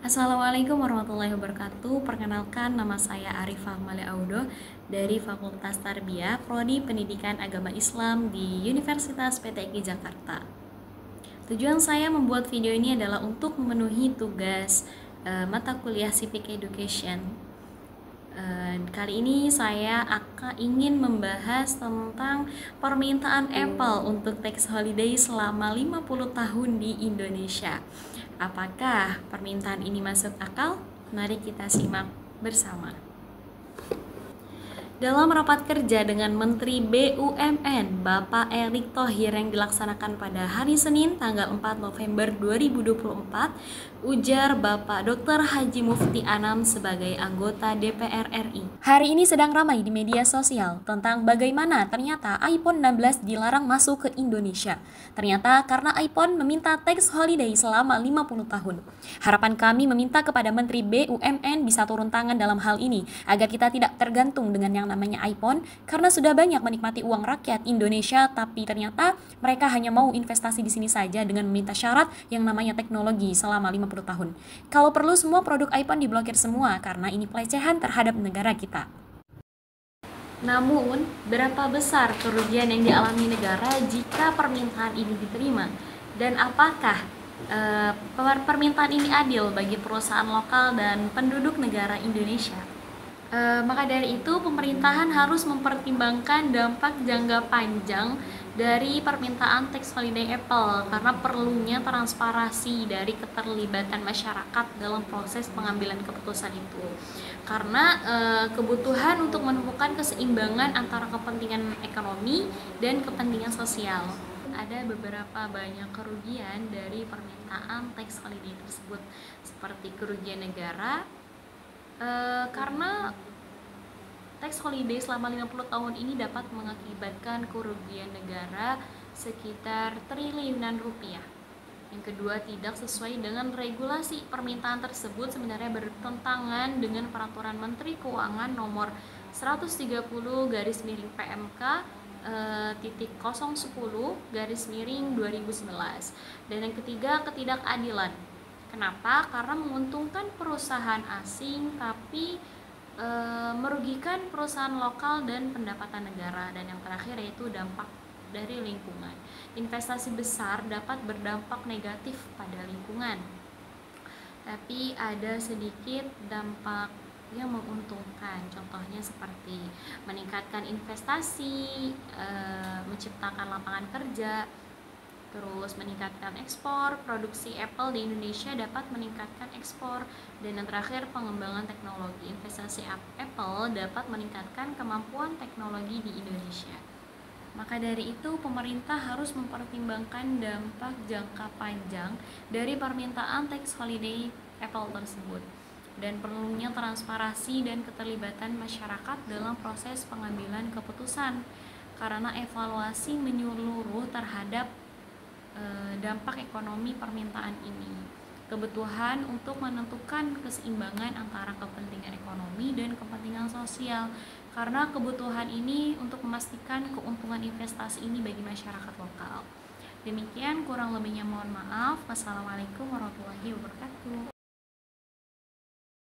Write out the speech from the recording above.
Assalamualaikum warahmatullahi wabarakatuh. Perkenalkan, nama saya Arifah Male Audo dari Fakultas Tarbiyah, Prodi Pendidikan Agama Islam di Universitas PTIQ Jakarta. Tujuan saya membuat video ini adalah untuk memenuhi tugas mata kuliah Civic Education. Kali ini saya ingin membahas tentang permintaan Apple untuk tax holiday selama 50 tahun di Indonesia. Apakah permintaan ini masuk akal? Mari kita simak bersama. Dalam rapat kerja dengan Menteri BUMN Bapak Erick Thohir yang dilaksanakan pada hari Senin tanggal 4 November 2024, ujar Bapak Dr. Haji Mufti Anam sebagai anggota DPR RI. Hari ini sedang ramai di media sosial tentang bagaimana ternyata iPhone 16 dilarang masuk ke Indonesia. Ternyata karena iPhone meminta tax holiday selama 50 tahun. Harapan kami meminta kepada Menteri BUMN bisa turun tangan dalam hal ini agar kita tidak tergantung dengan yang namanya iPhone, karena sudah banyak menikmati uang rakyat Indonesia, tapi ternyata mereka hanya mau investasi di sini saja dengan meminta syarat yang namanya teknologi selama 50 tahun. Kalau perlu semua produk iPhone diblokir semua karena ini pelecehan terhadap negara kita. Namun, berapa besar kerugian yang dialami negara jika permintaan ini diterima? Dan apakah permintaan ini adil bagi perusahaan lokal dan penduduk negara Indonesia? Maka dari itu pemerintahan harus mempertimbangkan dampak jangka panjang dari permintaan tax holiday Apple karena perlunya transparansi dari keterlibatan masyarakat dalam proses pengambilan keputusan itu. Karena kebutuhan untuk menemukan keseimbangan antara kepentingan ekonomi dan kepentingan sosial. Ada beberapa banyak kerugian dari permintaan tax holiday tersebut, seperti kerugian negara, karena tax holiday selama 50 tahun ini dapat mengakibatkan kerugian negara sekitar triliunan rupiah. Yang kedua, tidak sesuai dengan regulasi. Permintaan tersebut sebenarnya bertentangan dengan Peraturan Menteri Keuangan nomor 130/PMK titik 010/2019. Dan yang ketiga, ketidakadilan. Kenapa? Karena menguntungkan perusahaan asing tapi merugikan perusahaan lokal dan pendapatan negara. Dan yang terakhir yaitu dampak dari lingkungan. Investasi besar dapat berdampak negatif pada lingkungan, tapi ada sedikit dampak yang menguntungkan. Contohnya seperti meningkatkan investasi, menciptakan lapangan kerja, terus meningkatkan ekspor. Produksi Apple di Indonesia dapat meningkatkan ekspor. Dan yang terakhir, pengembangan teknologi. Investasi Apple dapat meningkatkan kemampuan teknologi di Indonesia. Maka dari itu pemerintah harus mempertimbangkan dampak jangka panjang dari permintaan tax holiday Apple tersebut, dan perlunya transparansi dan keterlibatan masyarakat dalam proses pengambilan keputusan, karena evaluasi menyeluruh terhadap dampak ekonomi permintaan ini. Kebutuhan untuk menentukan keseimbangan antara kepentingan ekonomi dan kepentingan sosial, karena kebutuhan ini untuk memastikan keuntungan investasi ini bagi masyarakat lokal. Demikian, kurang lebihnya mohon maaf. Wassalamualaikum warahmatullahi wabarakatuh.